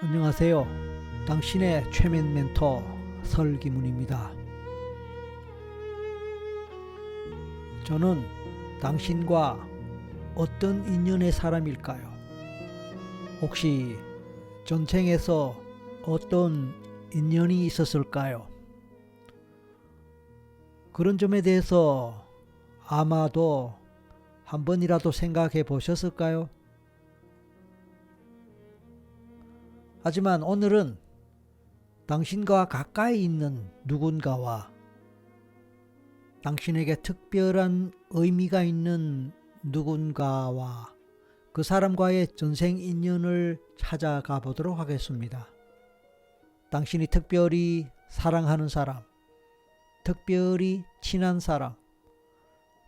안녕하세요. 당신의 최면 멘토 설기문입니다. 저는 당신과 어떤 인연의 사람일까요? 혹시 전생에서 어떤 인연이 있었을까요? 그런 점에 대해서 아마도 한 번이라도 생각해 보셨을까요? 하지만 오늘은 당신과 가까이 있는 누군가와 당신에게 특별한 의미가 있는 누군가와 그 사람과의 전생 인연을 찾아가 보도록 하겠습니다. 당신이 특별히 사랑하는 사람, 특별히 친한 사람,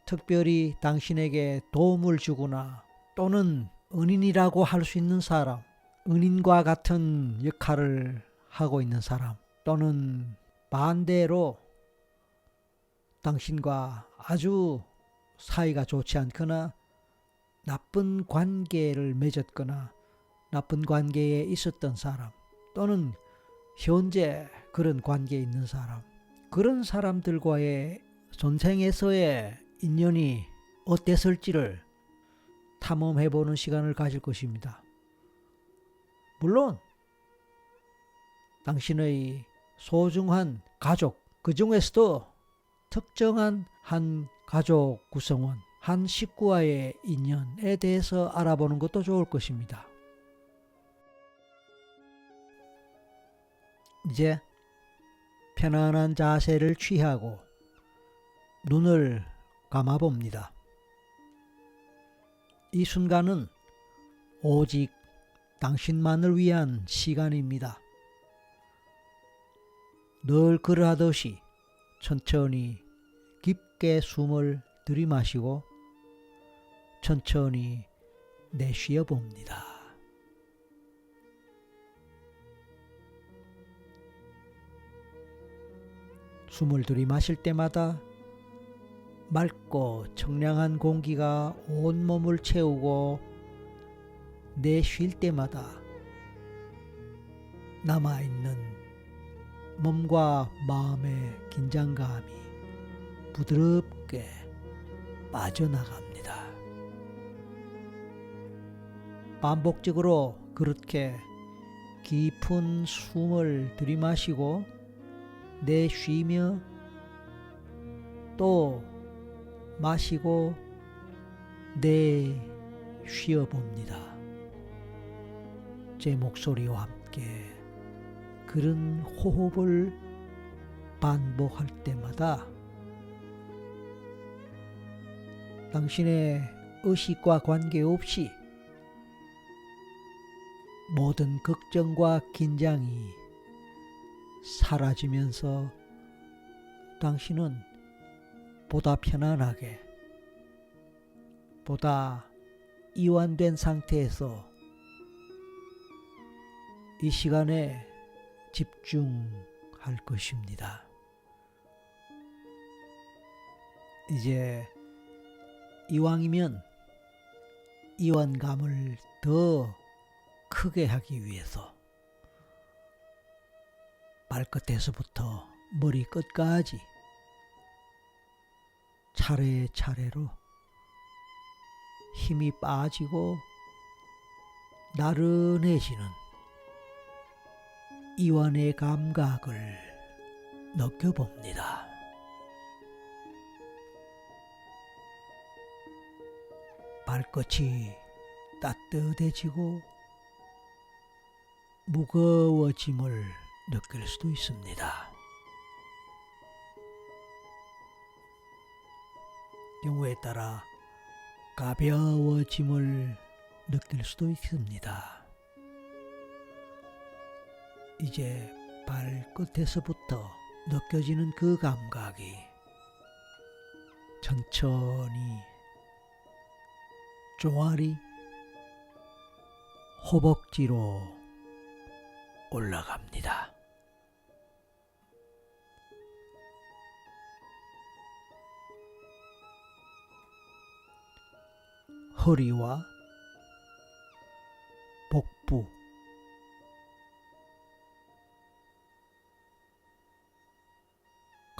특별히 당신에게 도움을 주거나 또는 은인이라고 할 수 있는 사람, 은인과 같은 역할을 하고 있는 사람, 또는 반대로 당신과 아주 사이가 좋지 않거나 나쁜 관계를 맺었거나 나쁜 관계에 있었던 사람, 또는 현재 그런 관계에 있는 사람, 그런 사람들과의 전생에서의 인연이 어땠을지를 탐험해보는 시간을 가질 것입니다. 물론 당신의 소중한 가족, 그 중에서도 특정한 한 가족 구성원, 한 식구와의 인연에 대해서 알아보는 것도 좋을 것입니다. 이제 편안한 자세를 취하고 눈을 감아봅니다. 이 순간은 오직 당신만을 위한 시간입니다. 늘 그러하듯이 천천히 깊게 숨을 들이마시고 천천히 내쉬어 봅니다. 숨을 들이마실 때마다 맑고 청량한 공기가 온몸을 채우고 내쉴 때마다 남아있는 몸과 마음의 긴장감이 부드럽게 빠져나갑니다. 반복적으로 그렇게 깊은 숨을 들이마시고 내쉬며 또 마시고 내쉬어 봅니다. 제 목소리와 함께 그런 호흡을 반복할 때마다 당신의 의식과 관계없이 모든 걱정과 긴장이 사라지면서 당신은 보다 편안하게, 보다 이완된 상태에서 이 시간에 집중할 것입니다. 이제 이왕이면 이완감을 더 크게 하기 위해서 발끝에서부터 머리 끝까지 차례차례로 힘이 빠지고 나른해지는 이완의 감각을 느껴봅니다. 발끝이 따뜻해지고 무거워짐을 느낄 수도 있습니다. 경우에 따라 가벼워짐을 느낄 수도 있습니다. 이제 발끝에서부터 느껴지는 그 감각이 천천히 종아리, 허벅지로 올라갑니다. 허리와 복부,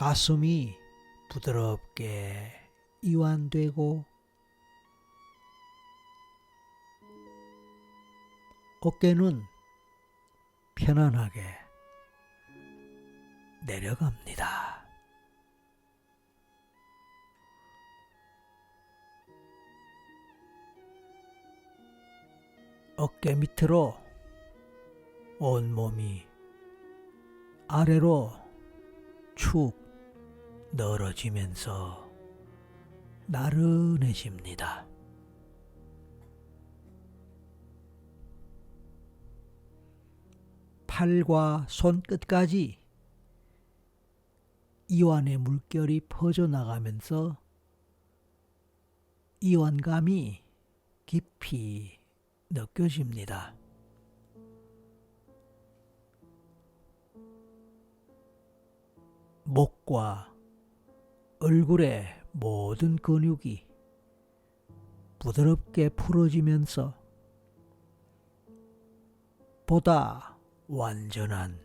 가슴이 부드럽게 이완되고 어깨는 편안하게 내려갑니다. 어깨 밑으로 온몸이 아래로 축 늘어지면서 나른해집니다. 팔과 손끝까지 이완의 물결이 퍼져나가면서 이완감이 깊이 느껴집니다. 목과 얼굴의 모든 근육이 부드럽게 풀어지면서 보다 완전한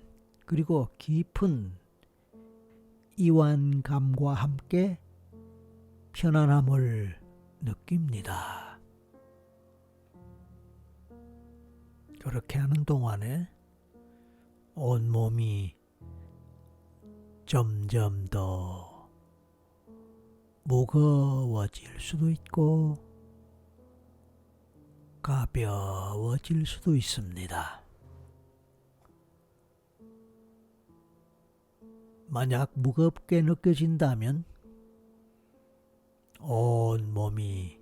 그리고 깊은 이완감과 함께 편안함을 느낍니다. 그렇게 하는 동안에 온몸이 점점 더 무거워질 수도 있고 가벼워질 수도 있습니다. 만약 무겁게 느껴진다면 온몸이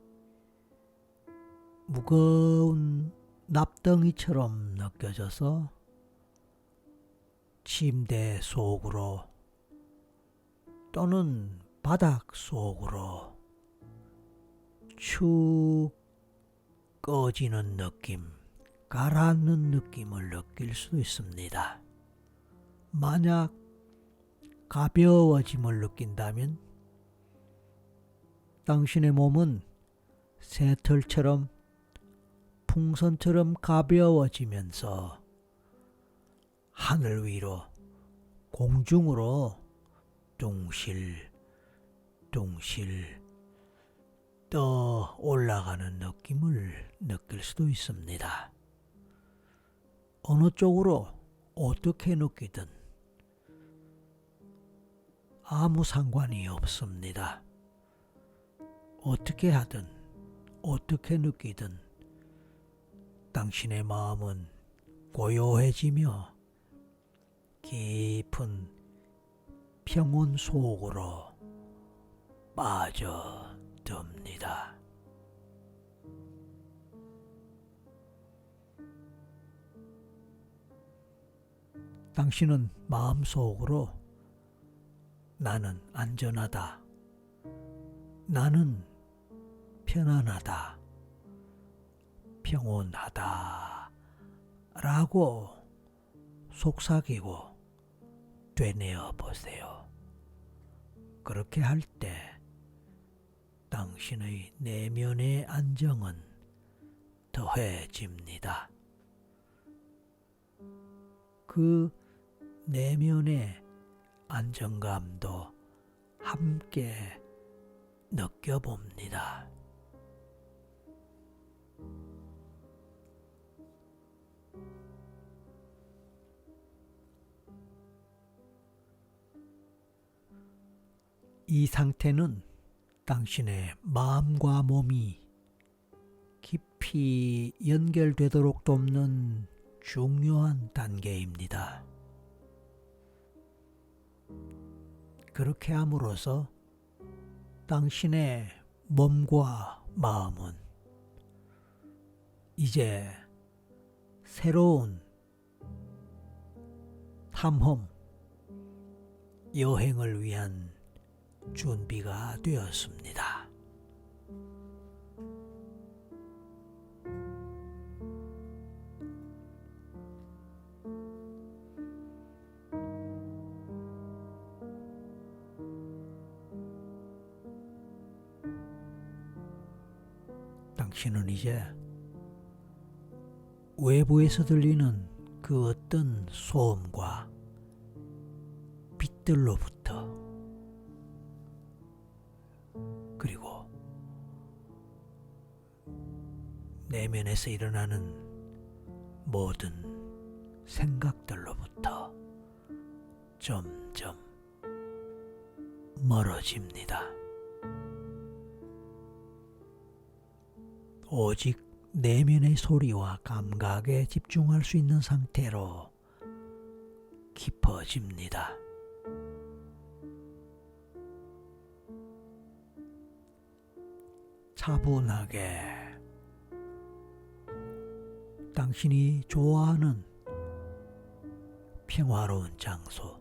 무거운 납덩이처럼 느껴져서 침대 속으로 또는 바닥 속으로 축 꺼지는 느낌, 가라앉는 느낌을 느낄 수도 있습니다. 만약 가벼워짐을 느낀다면 당신의 몸은 새털처럼 풍선처럼 가벼워지면서 하늘 위로 공중으로 둥실둥실 떠 올라가는 느낌을 느낄 수도 있습니다. 어느 쪽으로 어떻게 느끼든 아무 상관이 없습니다. 어떻게 하든 어떻게 느끼든 당신의 마음은 고요해지며 깊은 평온 속으로 빠져듭니다. 당신은 마음속으로 나는 안전하다. 나는 편안하다. 평온하다. 라고 속삭이고 되뇌어 보세요. 그렇게 할 때 당신의 내면의 안정은 더해집니다. 그 내면의 안정감도 함께 느껴봅니다. 이 상태는 당신의 마음과 몸이 깊이 연결되도록 돕는 중요한 단계입니다. 그렇게 함으로써 당신의 몸과 마음은 이제 새로운 탐험, 여행을 위한 준비가 되었습니다. 당신은 이제 외부에서 들리는 그 어떤 소음과 빛들로부터 그리고 내면에서 일어나는 모든 생각들로부터 점점 멀어집니다. 오직 내면의 소리와 감각에 집중할 수 있는 상태로 깊어집니다. 차분하게 당신이 좋아하는 평화로운 장소,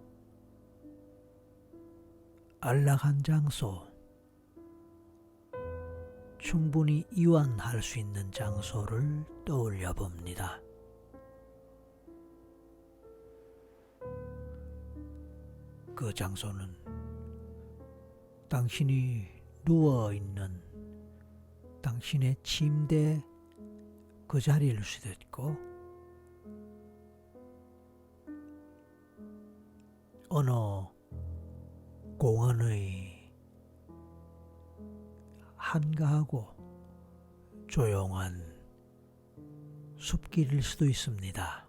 안락한 장소, 충분히 이완할 수 있는 장소를 떠올려 봅니다. 그 장소는 당신이 누워있는 당신의 침대 그 자리일 수도 있고, 어느 공원의 한가하고 조용한 숲길일 수도 있습니다.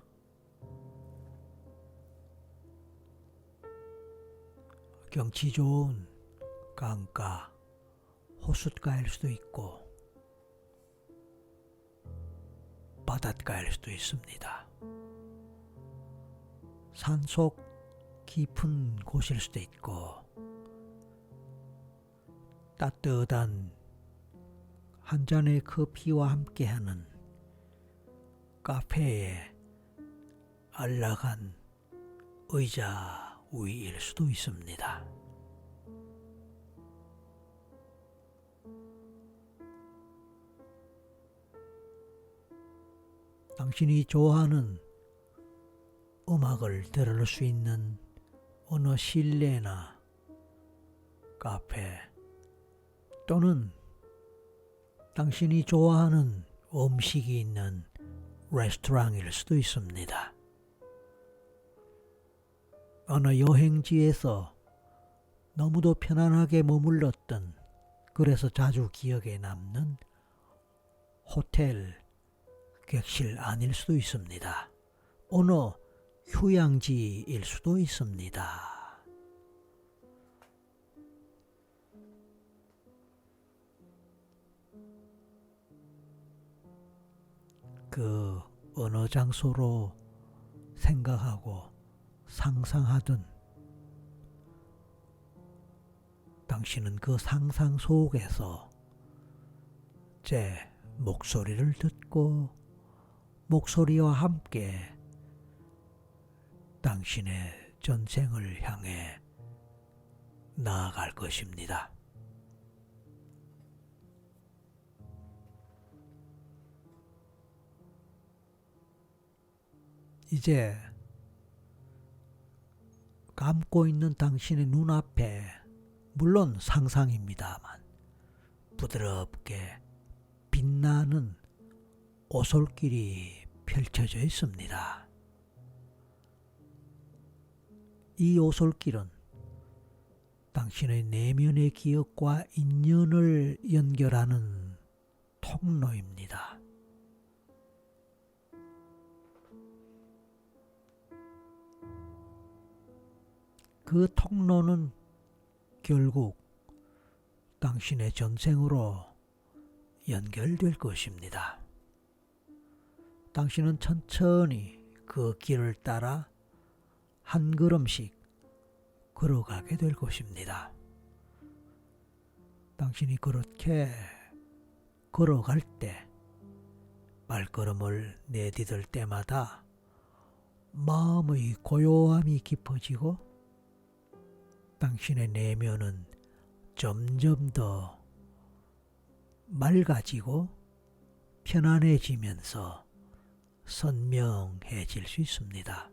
경치 좋은 강가, 호숫가일 수도 있고 바닷가일 수도 있습니다. 산속 깊은 곳일 수도 있고 따뜻한 한 잔의 커피와 함께하는 카페의 안락한 의자 위일 수도 있습니다. 당신이 좋아하는 음악을 들을 수 있는 어느 실내나 카페, 또는 당신이 좋아하는 음식이 있는 레스토랑일 수도 있습니다. 어느 여행지에서 너무도 편안하게 머물렀던, 그래서 자주 기억에 남는 호텔 객실 안일 수도 있습니다. 어느 휴양지일 수도 있습니다. 그 어느 장소로 생각하고 상상하든 당신은 그 상상 속에서 제 목소리를 듣고 목소리와 함께 당신의 전생을 향해 나아갈 것입니다. 이제 감고 있는 당신의 눈앞에, 물론 상상입니다만, 부드럽게 빛나는 오솔길이 펼쳐져 있습니다. 이 오솔길은 당신의 내면의 기억과 인연을 연결하는 통로입니다. 그 통로는 결국 당신의 전생으로 연결될 것입니다. 당신은 천천히 그 길을 따라 한 걸음씩 걸어가게 될 것입니다. 당신이 그렇게 걸어갈 때, 발걸음을 내디딜 때마다 마음의 고요함이 깊어지고 당신의 내면은 점점 더 맑아지고 편안해지면서 선명해질 수 있습니다.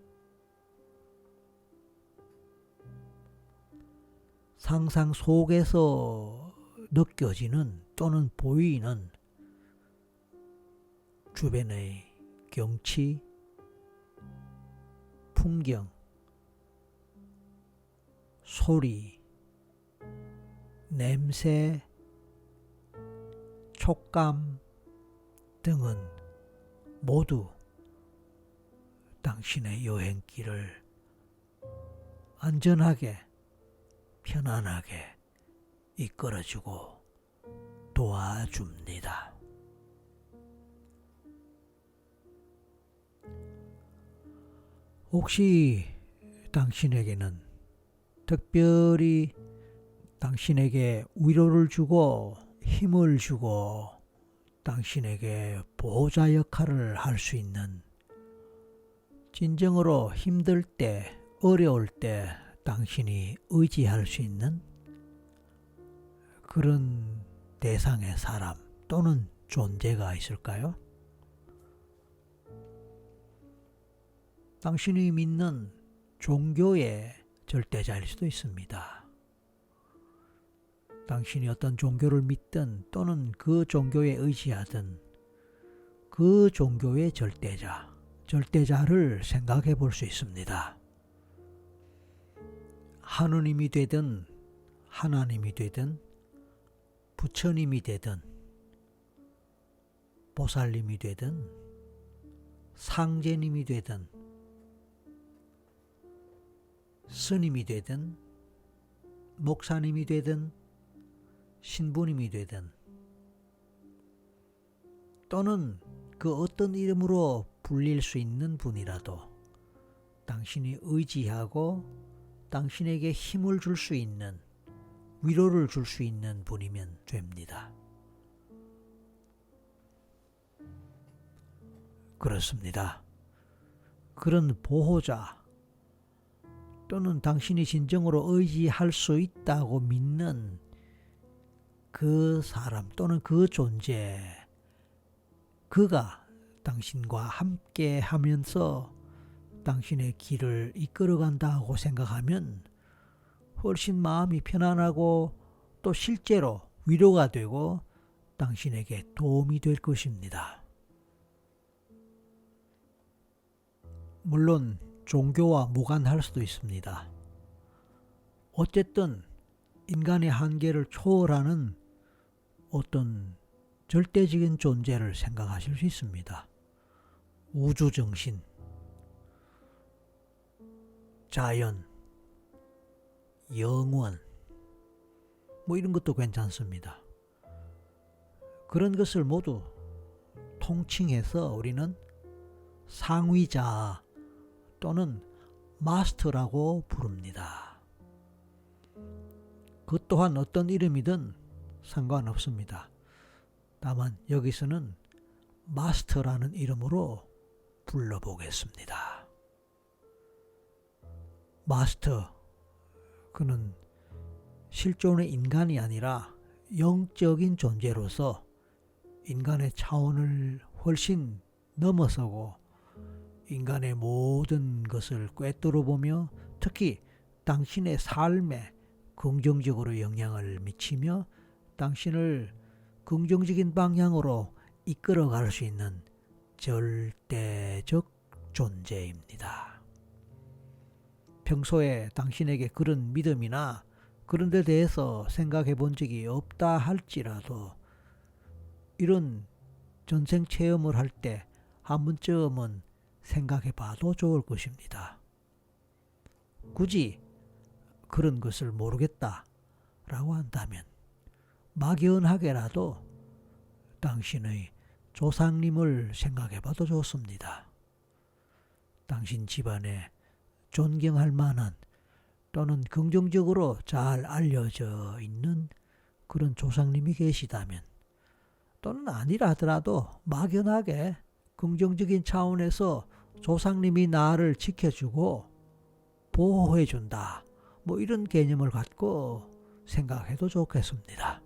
상상 속에서 느껴지는 또는 보이는 주변의 경치, 풍경, 소리, 냄새, 촉감 등은 모두 당신의 여행길을 안전하게 편안하게 이끌어주고 도와줍니다. 혹시 당신에게는 특별히 당신에게 위로를 주고 힘을 주고 당신에게 보호자 역할을 할 수 있는, 진정으로 힘들 때, 어려울 때 당신이 의지할 수 있는 그런 대상의 사람 또는 존재가 있을까요? 당신이 믿는 종교의 절대자일 수도 있습니다. 당신이 어떤 종교를 믿든 또는 그 종교에 의지하든 그 종교의 절대자를 생각해 볼 수 있습니다. 하느님이 되든 하나님이 되든 부처님이 되든 보살님이 되든 상제님이 되든 스님이 되든 목사님이 되든 신부님이 되든 또는 그 어떤 이름으로 불릴 수 있는 분이라도 당신이 의지하고 당신에게 힘을 줄 수 있는, 위로를 줄 수 있는 분이면 됩니다. 그렇습니다. 그런 보호자 또는 당신이 진정으로 의지할 수 있다고 믿는 그 사람 또는 그 존재, 그가 당신과 함께 하면서 당신의 길을 이끌어간다고 생각하면 훨씬 마음이 편안하고 또 실제로 위로가 되고 당신에게 도움이 될 것입니다. 물론 종교와 무관할 수도 있습니다. 어쨌든 인간의 한계를 초월하는 어떤 절대적인 존재를 생각하실 수 있습니다. 우주정신, 자연, 영원, 이런 것도 괜찮습니다. 그런 것을 모두 통칭해서 우리는 상위자 또는 마스터라고 부릅니다. 그 또한 어떤 이름이든 상관없습니다. 다만 여기서는 마스터라는 이름으로 불러보겠습니다. 마스터, 그는 실존의 인간이 아니라 영적인 존재로서 인간의 차원을 훨씬 넘어서고 인간의 모든 것을 꿰뚫어 보며 특히 당신의 삶에 긍정적으로 영향을 미치며 당신을 긍정적인 방향으로 이끌어갈 수 있는 절대적 존재입니다. 평소에 당신에게 그런 믿음이나 그런 데 대해서 생각해 본 적이 없다 할지라도 이런 전생 체험을 할 때 한 번쯤은 생각해 봐도 좋을 것입니다. 굳이 그런 것을 모르겠다라고 한다면 막연하게라도 당신의 조상님을 생각해 봐도 좋습니다. 당신 집안에 존경할 만한 또는 긍정적으로 잘 알려져 있는 그런 조상님이 계시다면, 또는 아니라 하더라도 막연하게 긍정적인 차원에서 조상님이 나를 지켜주고 보호해준다, 이런 개념을 갖고 생각해도 좋겠습니다.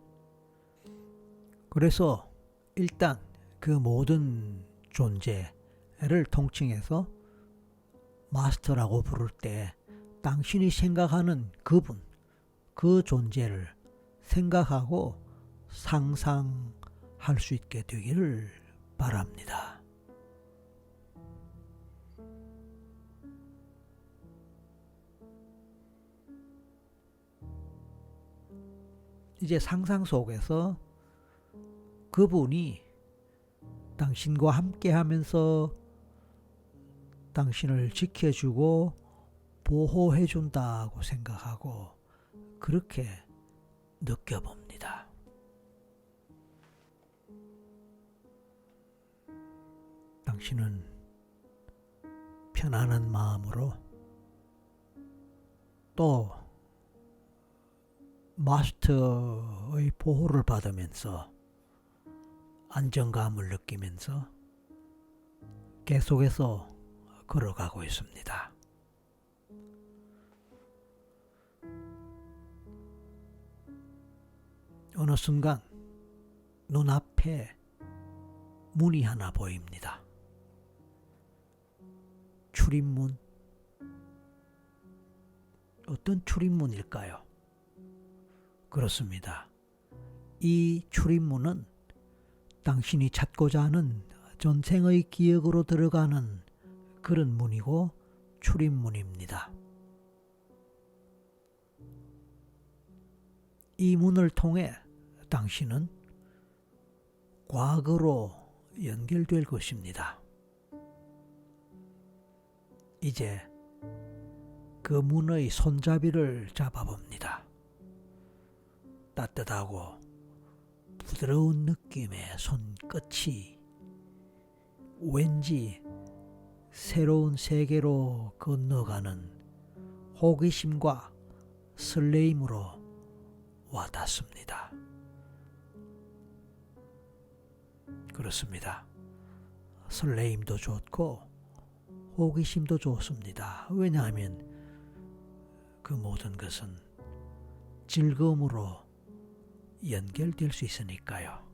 그래서 일단 그 모든 존재를 통칭해서 마스터라고 부를 때 당신이 생각하는 그분, 그 존재를 생각하고 상상할 수 있게 되기를 바랍니다. 이제 상상 속에서 그분이 당신과 함께 하면서 당신을 지켜주고 보호해준다고 생각하고 그렇게 느껴봅니다. 당신은 편안한 마음으로 또 마스터의 보호를 받으면서 안정감을 느끼면서 계속해서 걸어가고 있습니다. 어느 순간 눈앞에 문이 하나 보입니다. 출입문. 어떤 출입문일까요? 그렇습니다. 이 출입문은 당신이 찾고자 하는 전생의 기억으로 들어가는 그런 문이고 출입문입니다. 이 문을 통해 당신은 과거로 연결될 것입니다. 이제 그 문의 손잡이를 잡아봅니다. 따뜻하고 부드러운 느낌의 손끝이 왠지 새로운 세계로 건너가는 호기심과 설레임으로 와닿습니다. 그렇습니다. 설레임도 좋고 호기심도 좋습니다. 왜냐하면 그 모든 것은 즐거움으로 연결될 수 있으니까요.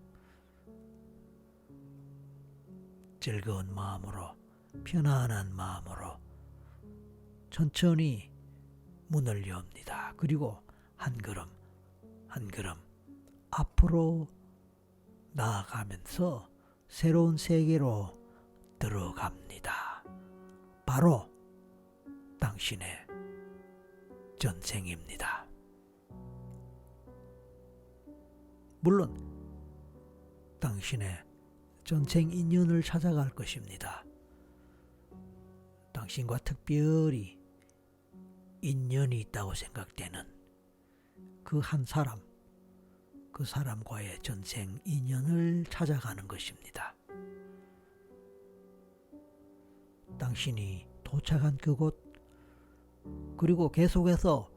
즐거운 마음으로, 편안한 마음으로 천천히 문을 엽니다. 그리고 한 걸음 한 걸음 앞으로 나아가면서 새로운 세계로 들어갑니다. 바로 당신의 전생입니다. 물론 당신의 전생 인연을 찾아갈 것입니다. 당신과 특별히 인연이 있다고 생각되는 그 한 사람, 그 사람과의 전생 인연을 찾아가는 것입니다. 당신이 도착한 그곳, 그리고 계속해서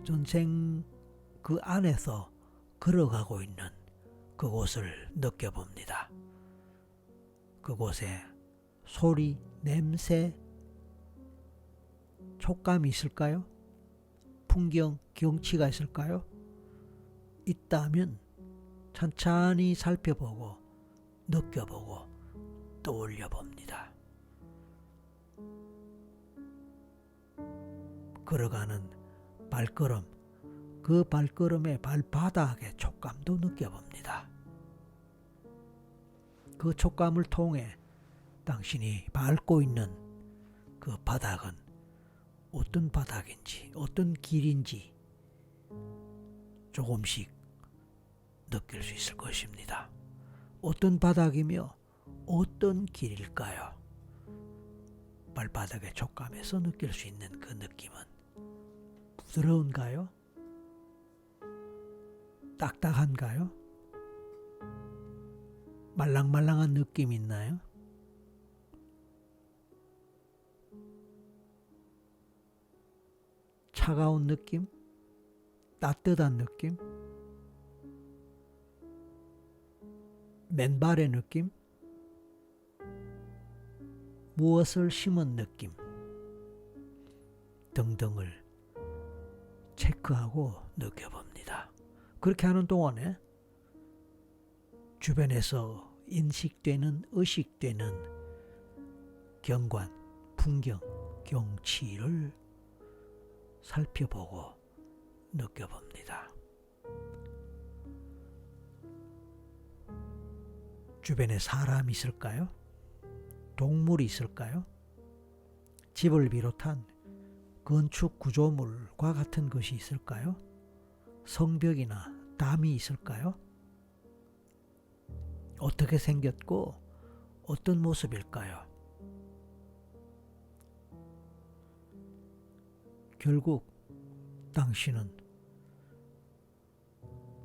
전생 그 안에서 걸어가고 있는 그곳을 느껴봅니다. 그곳에 소리, 냄새, 촉감이 있을까요? 풍경, 경치가 있을까요? 있다면 천천히 살펴보고 느껴보고 떠올려 봅니다. 걸어가는 발걸음, 그 발걸음의 발바닥의 촉감도 느껴봅니다. 그 촉감을 통해 당신이 밟고 있는 그 바닥은 어떤 바닥인지, 어떤 길인지 조금씩 느낄 수 있을 것입니다. 어떤 바닥이며 어떤 길일까요? 발바닥의 촉감에서 느낄 수 있는 그 느낌은 부드러운가요? 딱딱한가요? 말랑말랑한 느낌이 있나요? 차가운 느낌? 따뜻한 느낌? 맨발의 느낌? 무엇을 심은 느낌? 등등을 체크하고 느껴봅니다. 그렇게 하는 동안에 주변에서 인식되는, 의식되는 경관, 풍경, 경치를 살펴보고 느껴봅니다. 주변에 사람이 있을까요? 동물이 있을까요? 집을 비롯한 건축 구조물과 같은 것이 있을까요? 성벽이나 담이 있을까요? 어떻게 생겼고 어떤 모습일까요? 결국 당신은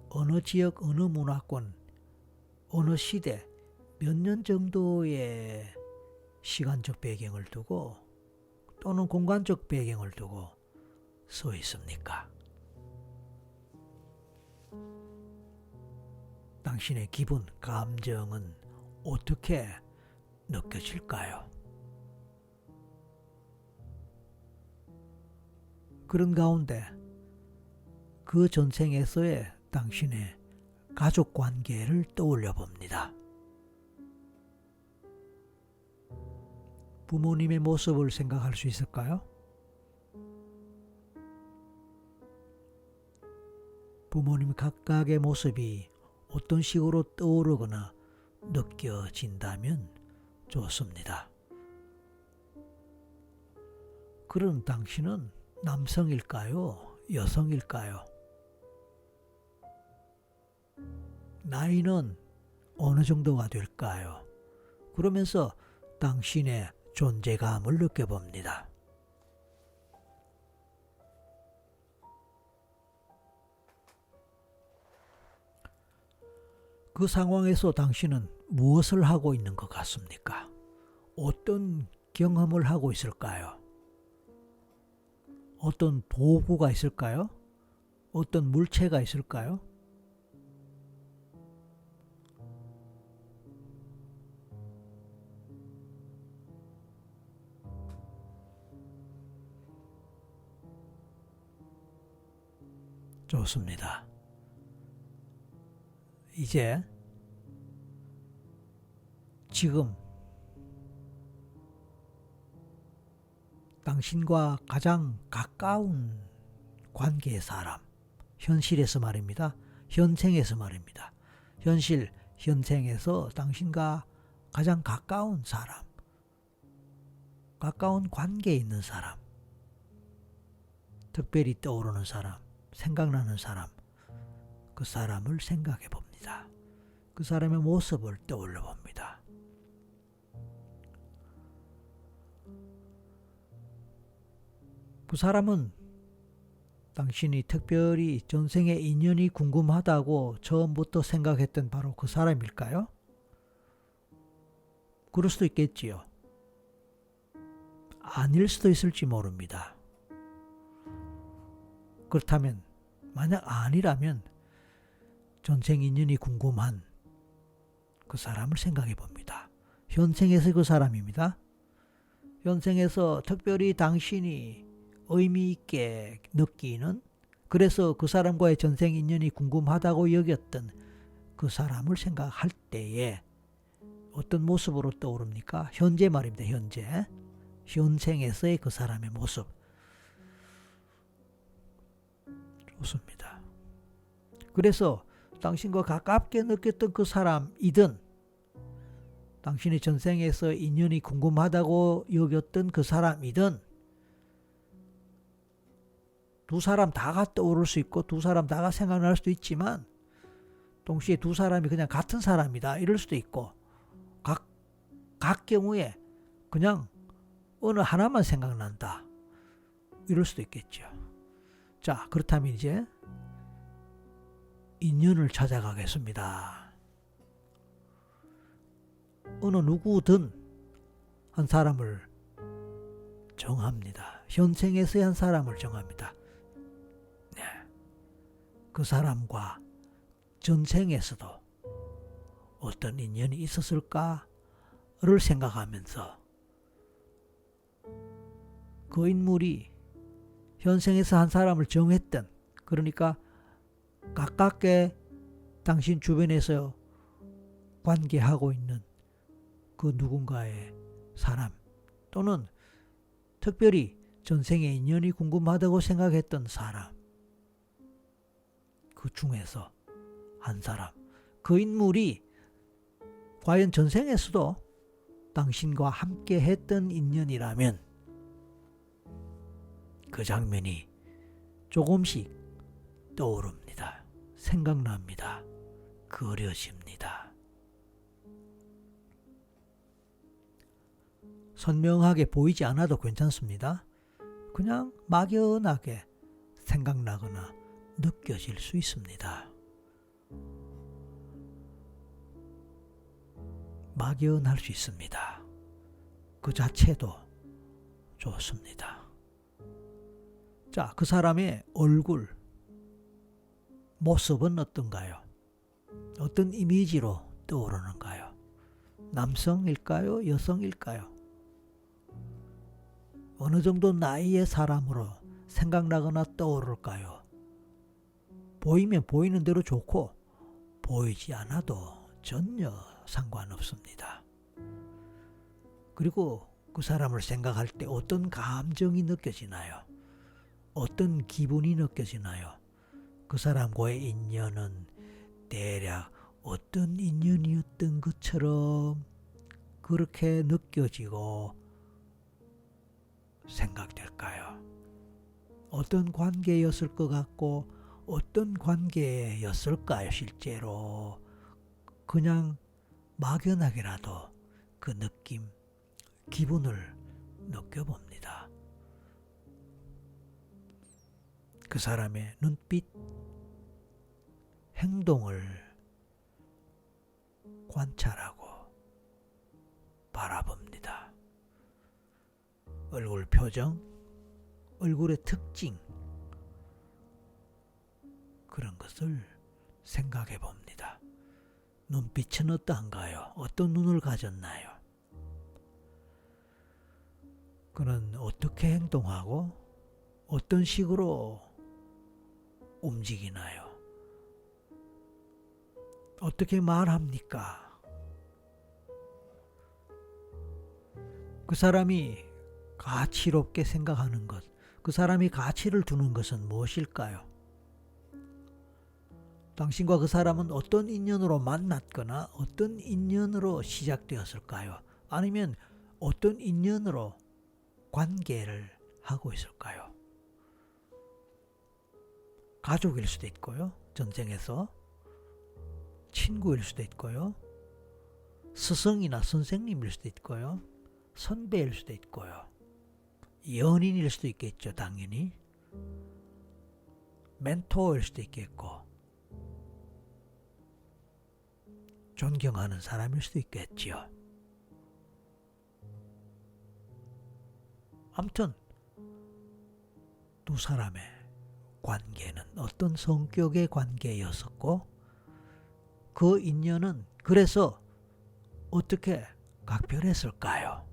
어느 지역, 어느 문화권, 어느 시대, 몇 년 정도의 시간적 배경을 두고 또는 공간적 배경을 두고 서 있습니까? 당신의 기분, 감정은 어떻게 느껴질까요? 그런 가운데 그 전생에서의 당신의 가족 관계를 떠올려 봅니다. 부모님의 모습을 생각할 수 있을까요? 부모님 각각의 모습이 어떤 식으로 떠오르거나 느껴진다면 좋습니다. 그런 당신은 남성일까요? 여성일까요? 나이는 어느 정도가 될까요? 그러면서 당신의 존재감을 느껴봅니다. 그 상황에서 당신은 무엇을 하고 있는 것 같습니까? 어떤 경험을 하고 있을까요? 어떤 도구가 있을까요? 어떤 물체가 있을까요? 좋습니다. 이제 지금 당신과 가장 가까운 관계의 사람, 현실에서 말입니다. 현생에서 말입니다. 현생에서 당신과 가장 가까운 사람, 가까운 관계에 있는 사람, 특별히 떠오르는 사람, 생각나는 사람, 그 사람을 생각해 봅니다. 그 사람의 모습을 떠올려 봅니다. 그 사람은 당신이 특별히 전생의 인연이 궁금하다고 처음부터 생각했던 바로 그 사람일까요? 그럴 수도 있겠지요. 아닐 수도 있을지 모릅니다. 그렇다면 만약 아니라면 전생 인연이 궁금한 그 사람을 생각해 봅니다. 현생에서 그 사람입니다. 현생에서 특별히 당신이 의미 있게 느끼는, 그래서 그 사람과의 전생 인연이 궁금하다고 여겼던 그 사람을 생각할 때에 어떤 모습으로 떠오릅니까? 현재 말입니다. 현재. 현생에서의 그 사람의 모습. 좋습니다. 그래서 당신과 가깝게 느꼈던 그 사람이든 당신의 전생에서 인연이 궁금하다고 여겼던 그 사람이든 두 사람 다가 떠오를 수 있고 두 사람 다가 생각날 수도 있지만 동시에 두 사람이 그냥 같은 사람이다 이럴 수도 있고 각 경우에 그냥 어느 하나만 생각난다 이럴 수도 있겠죠. 자, 그렇다면 이제 인연을 찾아가겠습니다. 어느 누구든 한 사람을 정합니다. 현생에서의 한 사람을 정합니다. 네. 그 사람과 전생에서도 어떤 인연이 있었을까를 생각하면서 그 인물이 현생에서 한 사람을 정했던, 그러니까 가깝게 당신 주변에서 관계하고 있는 그 누군가의 사람 또는 특별히 전생의 인연이 궁금하다고 생각했던 사람, 그 중에서 한 사람, 그 인물이 과연 전생에서도 당신과 함께 했던 인연이라면 그 장면이 조금씩 떠오릅니다. 생각납니다. 그려집니다. 선명하게 보이지 않아도 괜찮습니다. 그냥 막연하게 생각나거나 느껴질 수 있습니다. 막연할 수 있습니다. 그 자체도 좋습니다. 자, 그 사람의 얼굴, 모습은 어떤가요? 어떤 이미지로 떠오르는가요? 남성일까요? 여성일까요? 어느 정도 나이의 사람으로 생각나거나 떠오를까요? 보이면 보이는 대로 좋고 보이지 않아도 전혀 상관없습니다. 그리고 그 사람을 생각할 때 어떤 감정이 느껴지나요? 어떤 기분이 느껴지나요? 그 사람과의 인연은 대략 어떤 인연이었던 것처럼 그렇게 느껴지고 생각될까요? 어떤 관계였을 것 같고 어떤 관계였을까요? 실제로 그냥 막연하게라도 그 느낌, 기분을 느껴봅니다. 그 사람의 눈빛, 행동을 관찰하고 바라봅니다. 얼굴 표정, 얼굴의 특징, 그런 것을 생각해 봅니다. 눈빛은 어떠한가요? 어떤 눈을 가졌나요? 그는 어떻게 행동하고 어떤 식으로 움직이나요? 어떻게 말합니까? 그 사람이 가치롭게 생각하는 것, 그 사람이 가치를 두는 것은 무엇일까요? 당신과 그 사람은 어떤 인연으로 만났거나 어떤 인연으로 시작되었을까요? 아니면 어떤 인연으로 관계를 하고 있을까요? 가족일 수도 있고요. 전쟁에서 친구일 수도 있고요. 스승이나 선생님일 수도 있고요. 선배일 수도 있고요. 연인일 수도 있겠죠. 당연히. 멘토일 수도 있겠고 존경하는 사람일 수도 있겠지요. 아무튼 두 사람의 관계는 어떤 성격의 관계였었고 그 인연은 그래서 어떻게 각별했을까요?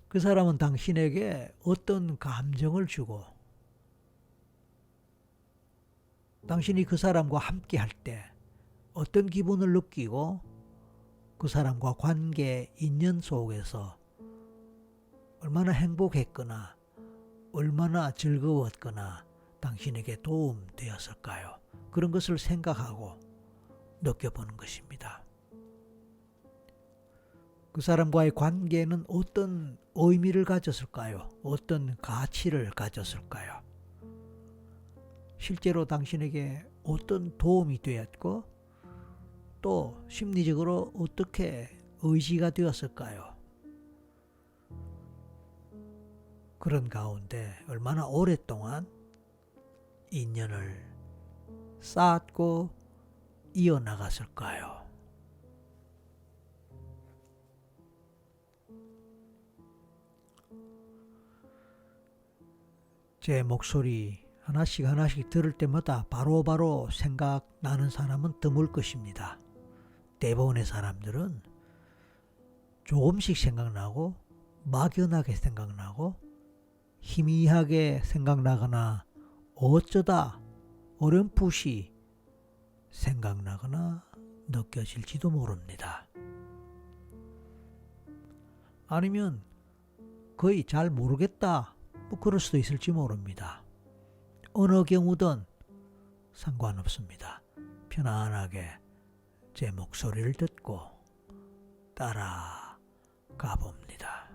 그 사람은 당신에게 어떤 감정을 주고 당신이 그 사람과 함께 할 때 어떤 기분을 느끼고 그 사람과 관계, 인연 속에서 얼마나 행복했거나 얼마나 즐거웠거나 당신에게 도움되었을까요? 그런 것을 생각하고 느껴보는 것입니다. 그 사람과의 관계는 어떤 의미를 가졌을까요? 어떤 가치를 가졌을까요? 실제로 당신에게 어떤 도움이 되었고 또 심리적으로 어떻게 의지가 되었을까요? 그런 가운데 얼마나 오랫동안 인연을 쌓았고 이어나갔을까요? 제 목소리 하나씩 하나씩 들을 때마다 바로바로 생각나는 사람은 드물 것입니다. 대부분의 사람들은 조금씩 생각나고 막연하게 생각나고 희미하게 생각나거나 어쩌다 어렴풋이 생각나거나 느껴질지도 모릅니다. 아니면 거의 잘 모르겠다, 뭐 그럴 수도 있을지 모릅니다. 어느 경우든 상관없습니다. 편안하게 제 목소리를 듣고 따라가 봅니다.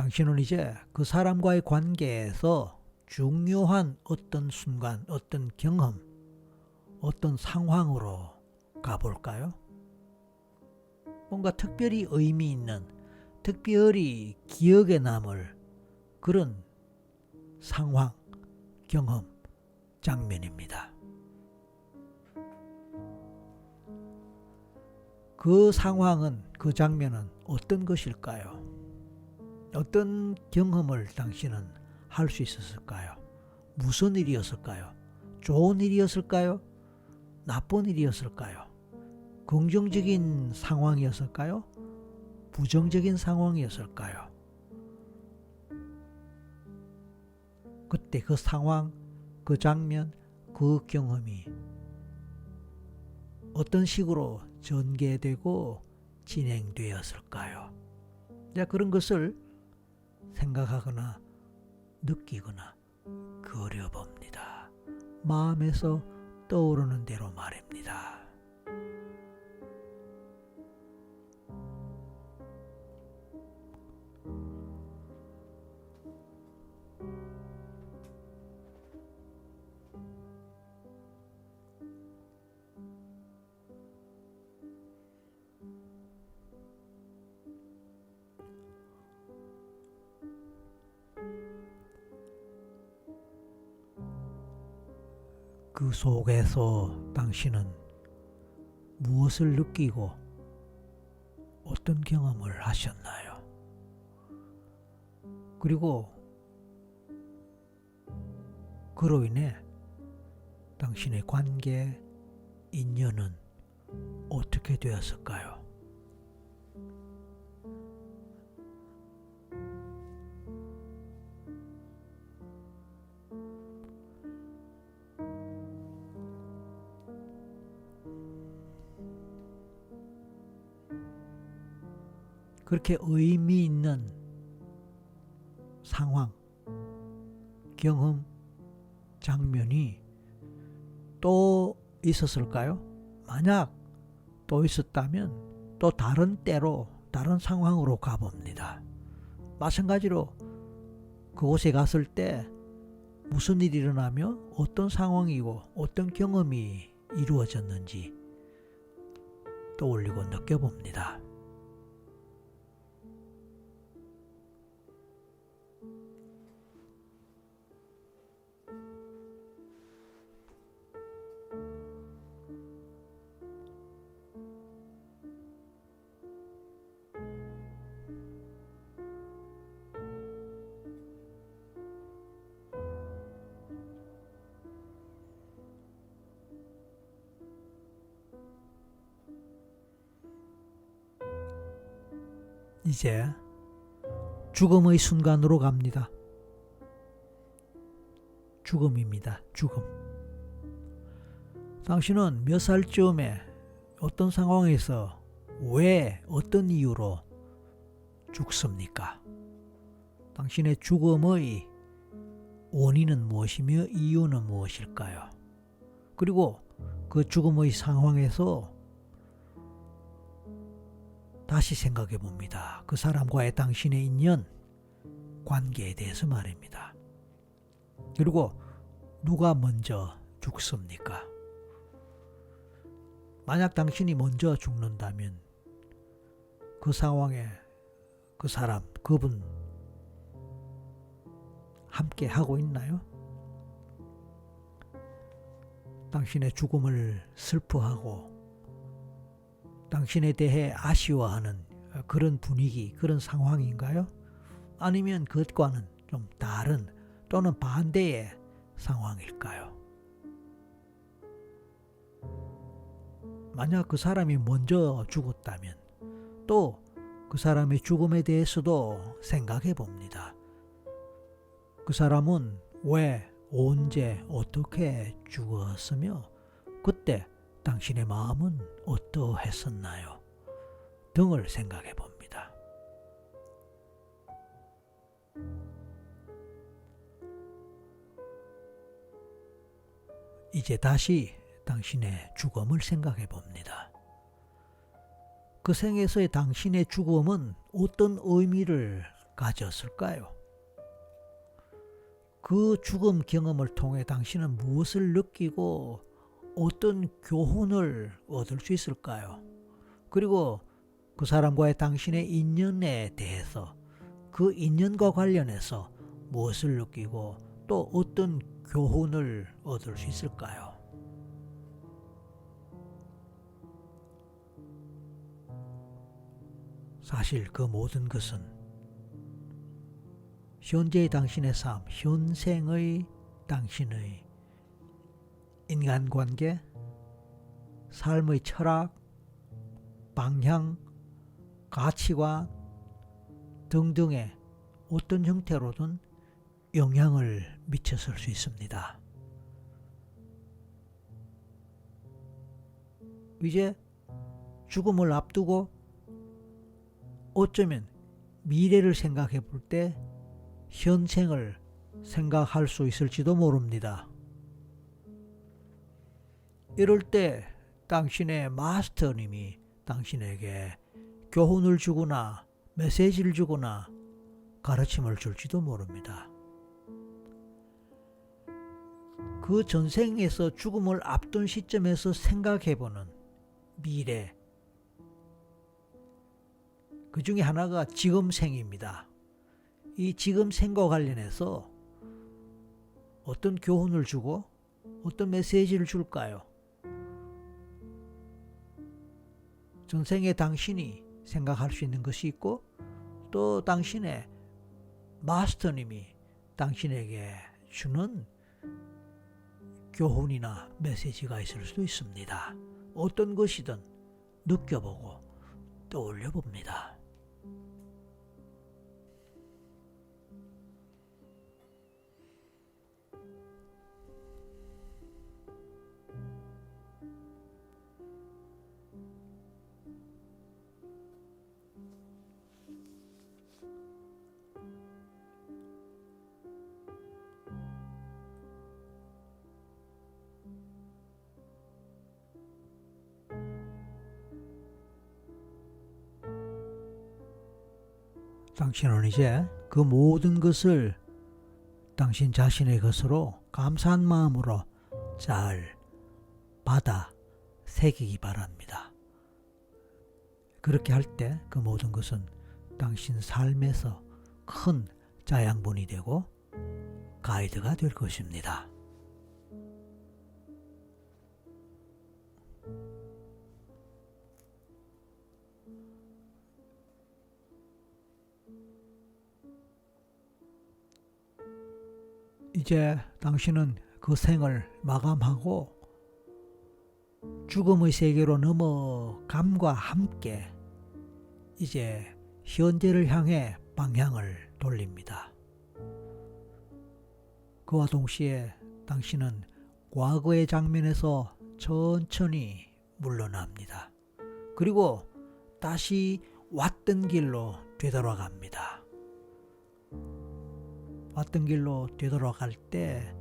당신은 이제 그 사람과의 관계에서 중요한 어떤 순간, 어떤 경험, 어떤 상황으로 가볼까요? 뭔가 특별히 의미 있는, 특별히 기억에 남을 그런 상황, 경험, 장면입니다. 그 상황은, 그 장면은 어떤 것일까요? 어떤 경험을 당신은 할 수 있었을까요? 무슨 일이었을까요? 좋은 일이었을까요? 나쁜 일이었을까요? 긍정적인 상황이었을까요? 부정적인 상황이었을까요? 그때 그 상황, 그 장면, 그 경험이 어떤 식으로 전개되고 진행되었을까요? 그런 것을 생각하거나 느끼거나 그려봅니다. 마음에서 떠오르는 대로 말입니다. 그 속에서 당신은 무엇을 느끼고 어떤 경험을 하셨나요? 그리고 그로 인해 당신의 관계, 인연은 어떻게 되었을까요? 그렇게 의미 있는 상황, 경험, 장면이 또 있었을까요? 만약 또 있었다면 또 다른 때로, 다른 상황으로 가봅니다. 마찬가지로 그곳에 갔을 때 무슨 일이 일어나며 어떤 상황이고 어떤 경험이 이루어졌는지 떠올리고 느껴봅니다. 이제 죽음의 순간으로 갑니다. 죽음입니다. 죽음. 당신은 몇 살쯤에 어떤 상황에서 왜 어떤 이유로 죽습니까? 당신의 죽음의 원인은 무엇이며 이유는 무엇일까요? 그리고 그 죽음의 상황에서 다시 생각해 봅니다. 그 사람과의 당신의 인연, 관계에 대해서 말입니다. 그리고 누가 먼저 죽습니까? 만약 당신이 먼저 죽는다면 그 상황에 그 사람, 그분 함께 하고 있나요? 당신의 죽음을 슬퍼하고 당신에 대해 아쉬워하는 그런 분위기, 그런 상황인가요? 아니면 그것과는 좀 다른 또는 반대의 상황일까요? 만약 그 사람이 먼저 죽었다면 또 그 사람의 죽음에 대해서도 생각해 봅니다. 그 사람은 왜, 언제, 어떻게 죽었으며 그때 당신의 마음은 어떠했었나요? 등을 생각해 봅니다. 이제 다시 당신의 죽음을 생각해 봅니다. 그 생에서의 당신의 죽음은 어떤 의미를 가졌을까요? 그 죽음 경험을 통해 당신은 무엇을 느끼고 어떤 교훈을 얻을 수 있을까요? 그리고 그 사람과의 당신의 인연에 대해서 그 인연과 관련해서 무엇을 느끼고 또 어떤 교훈을 얻을 수 있을까요? 사실 그 모든 것은 현재의 당신의 삶, 현생의 당신의 인간관계, 삶의 철학, 방향, 가치관 등등의 어떤 형태로든 영향을 미쳤을 수 있습니다. 이제 죽음을 앞두고 어쩌면 미래를 생각해 볼 때 현생을 생각할 수 있을지도 모릅니다. 이럴 때 당신의 마스터님이 당신에게 교훈을 주거나 메시지를 주거나 가르침을 줄지도 모릅니다. 그 전생에서 죽음을 앞둔 시점에서 생각해보는 미래, 그 중에 하나가 지금생입니다. 이 지금생과 관련해서 어떤 교훈을 주고 어떤 메시지를 줄까요? 전생의 당신이 생각할 수 있는 것이 있고 또 당신의 마스터님이 당신에게 주는 교훈이나 메시지가 있을 수도 있습니다. 어떤 것이든 느껴보고 떠올려 봅니다. 당신은 이제 그 모든 것을 당신 자신의 것으로 감사한 마음으로 잘 받아 새기기 바랍니다. 그렇게 할 때 그 모든 것은 당신 삶에서 큰 자양분이 되고 가이드가 될 것입니다. 이제 당신은 그 생을 마감하고 죽음의 세계로 넘어감과 함께 이제 현재를 향해 방향을 돌립니다. 그와 동시에 당신은 과거의 장면에서 천천히 물러납니다. 그리고 다시 왔던 길로 되돌아갑니다. 왔던 길로 되돌아갈 때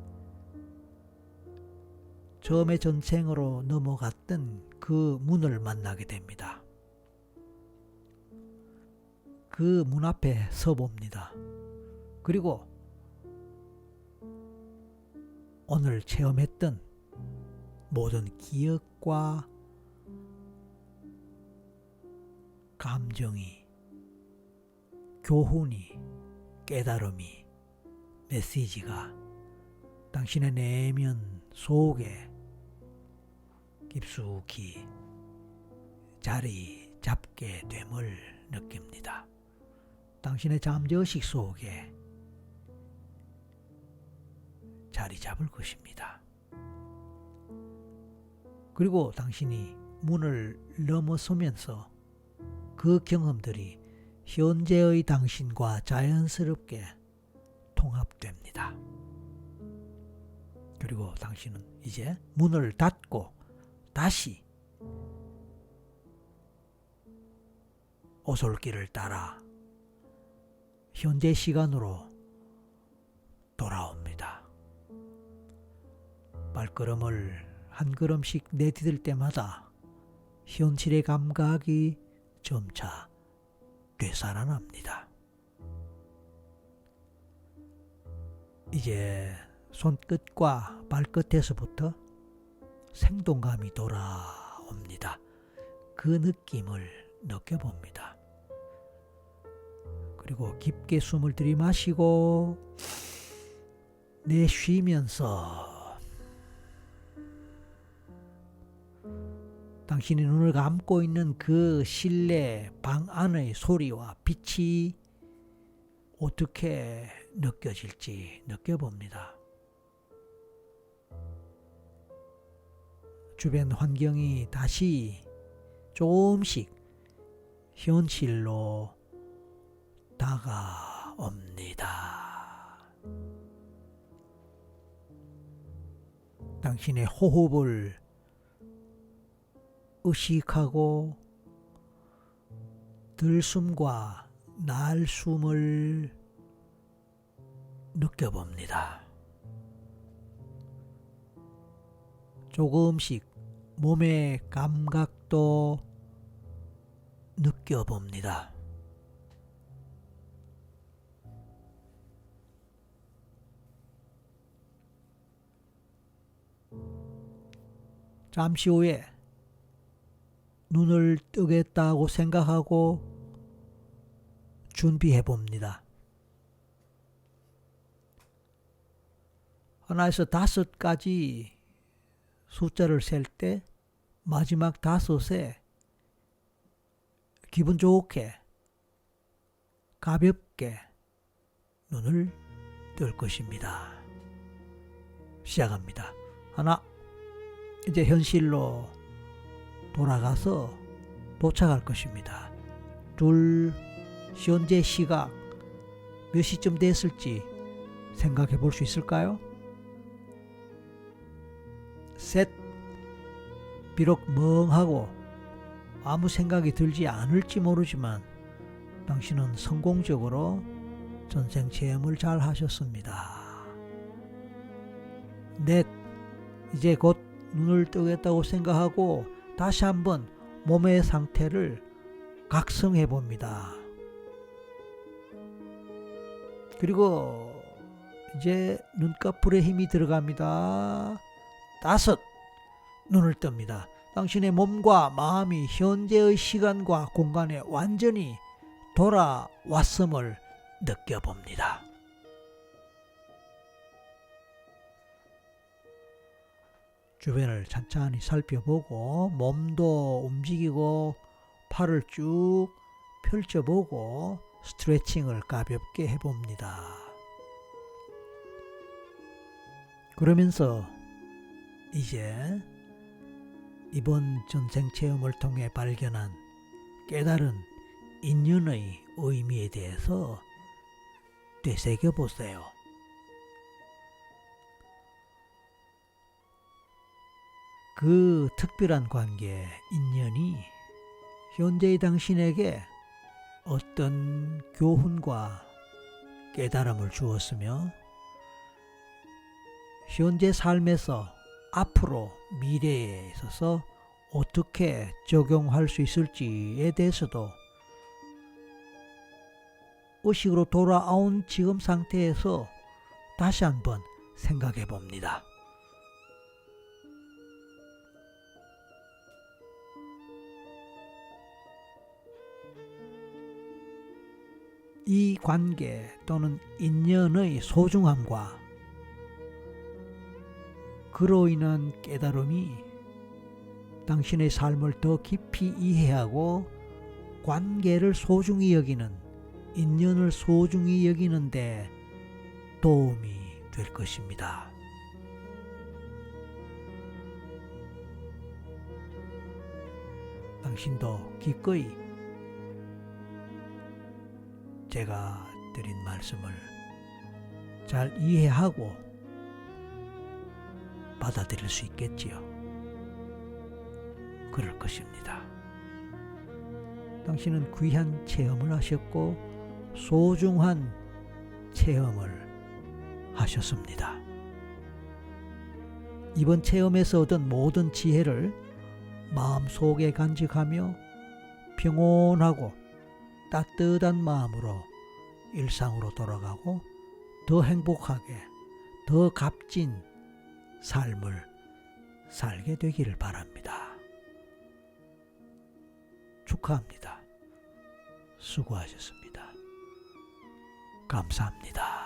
처음에 전생으로 넘어갔던 그 문을 만나게 됩니다. 그 문 앞에 서봅니다. 그리고 오늘 체험했던 모든 기억과 감정이, 교훈이, 깨달음이, 메시지가 당신의 내면 속에 깊숙이 자리 잡게 됨을 느낍니다. 당신의 잠재의식 속에 자리 잡을 것입니다. 그리고 당신이 문을 넘어서면서 그 경험들이 현재의 당신과 자연스럽게 통합됩니다. 그리고 당신은 이제 문을 닫고 다시 오솔길을 따라 현재 시간으로 돌아옵니다. 발걸음을 한 걸음씩 내디딜 때마다 현실의 감각이 점차 되살아납니다. 이제 손끝과 발끝에서부터 생동감이 돌아옵니다. 그 느낌을 느껴봅니다. 그리고 깊게 숨을 들이마시고 내쉬면서 당신이 눈을 감고 있는 그 실내 방 안의 소리와 빛이 어떻게 느껴질지 느껴봅니다. 주변 환경이 다시 조금씩 현실로 다가옵니다. 당신의 호흡을 의식하고 들숨과 날숨을 느껴봅니다. 조금씩 몸의 감각도 느껴봅니다. 잠시 후에 눈을 뜨겠다고 생각하고 준비해 봅니다. 하나에서 5까지 숫자를 셀 때 마지막 5에 기분 좋게 가볍게 눈을 뜰 것입니다. 시작합니다. 하나, 이제 현실로 돌아가서 도착할 것입니다. 둘, 현재 시각 몇 시쯤 됐을지 생각해 볼 수 있을까요? 셋, 비록 멍하고 아무 생각이 들지 않을지 모르지만 당신은 성공적으로 전생 체험을 잘 하셨습니다. 넷, 이제 곧 눈을 뜨겠다고 생각하고 다시 한번 몸의 상태를 각성해 봅니다. 그리고 이제 눈꺼풀에 힘이 들어갑니다. 5, 눈을 뜹니다. 당신의 몸과 마음이 현재의 시간과 공간에 완전히 돌아왔음을 느껴봅니다. 주변을 찬찬히 살펴보고 몸도 움직이고 팔을 쭉 펼쳐보고 스트레칭을 가볍게 해봅니다. 그러면서 이제 이번 전생 체험을 통해 발견한 깨달은 인연의 의미에 대해서 되새겨 보세요. 그 특별한 관계, 인연이 현재의 당신에게 어떤 교훈과 깨달음을 주었으며 현재 삶에서 앞으로 미래에 있어서 어떻게 적용할 수 있을지에 대해서도 의식으로 돌아온 지금 상태에서 다시 한번 생각해 봅니다. 이 관계 또는 인연의 소중함과 그로 인한 깨달음이 당신의 삶을 더 깊이 이해하고 관계를 소중히 여기는, 인연을 소중히 여기는 데 도움이 될 것입니다. 당신도 기꺼이 제가 드린 말씀을 잘 이해하고 받아들일 수 있겠지요. 그럴 것입니다. 당신은 귀한 체험을 하셨고 소중한 체험을 하셨습니다. 이번 체험에서 얻은 모든 지혜를 마음속에 간직하며 평온하고 따뜻한 마음으로 일상으로 돌아가고 더 행복하게 더 값진 삶을 살게 되기를 바랍니다. 축하합니다. 수고하셨습니다. 감사합니다.